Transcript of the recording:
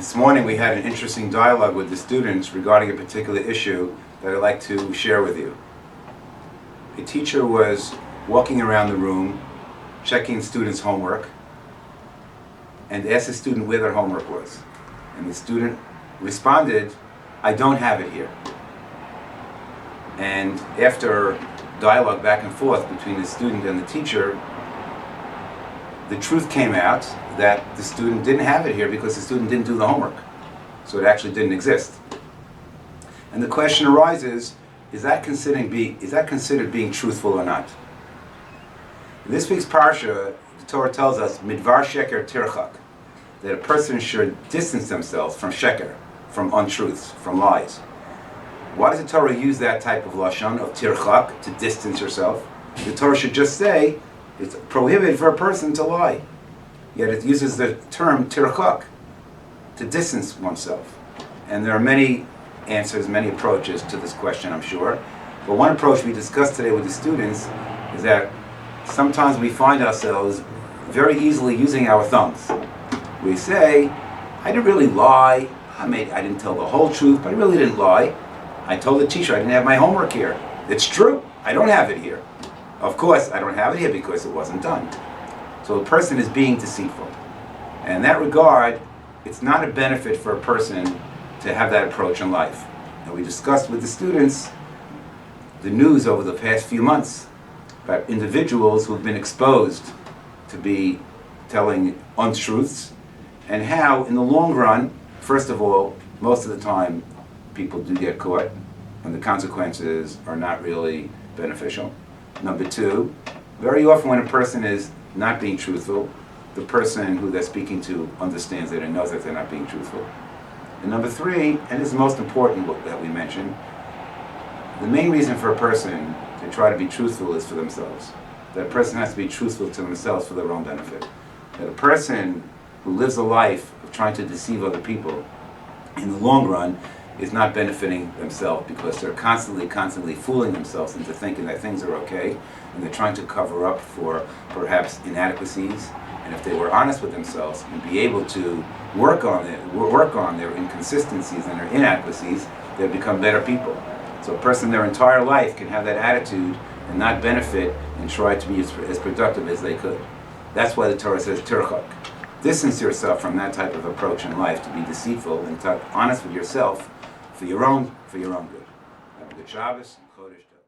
This morning we had an interesting dialogue with the students regarding a particular issue that I'd like to share with you. A teacher was walking around the room checking students' homework and asked the student where their homework was. And the student responded, "I don't have it here." And after dialogue back and forth between the student and the teacher, the truth came out that the student didn't have it here because the student didn't do the homework. So it actually didn't exist. And the question arises, is that considered being truthful or not? In this week's parsha, the Torah tells us, midvar sheker tirchak, that a person should distance themselves from sheker, from untruths, from lies. Why does the Torah use that type of lashon, of tirchak, to distance yourself? The Torah should just say, it's prohibited for a person to lie. Yet it uses the term tirchak, to distance oneself. And there are many answers, many approaches to this question, I'm sure. But one approach we discussed today with the students is that sometimes we find ourselves very easily using our thumbs. We say, I didn't really lie. I didn't tell the whole truth, but I really didn't lie. I told the teacher I didn't have my homework here. It's true. I don't have it here. Of course, I don't have it here because it wasn't done. So a person is being deceitful. And in that regard, it's not a benefit for a person to have that approach in life. And we discussed with the students the news over the past few months about individuals who have been exposed to be telling untruths, and how in the long run, first of all, most of the time people do get caught and the consequences are not really beneficial. Number two, very often when a person is not being truthful, the person who they're speaking to understands it and knows that they're not being truthful. And number three, and this is the most important that we mentioned, the main reason for a person to try to be truthful is for themselves. That a person has to be truthful to themselves for their own benefit. That a person who lives a life of trying to deceive other people, in the long run, is not benefiting themselves because they're constantly fooling themselves into thinking that things are okay, and they're trying to cover up for perhaps inadequacies. And if they were honest with themselves and be able to work on their inconsistencies and their inadequacies, they'd become better people. So a person their entire life can have that attitude and not benefit and try to be as productive as they could. That's why the Torah says tirchak. Distance yourself from that type of approach in life, to be deceitful and to be honest with yourself for your own good. Have a good Shabbos and Chodesh Tov.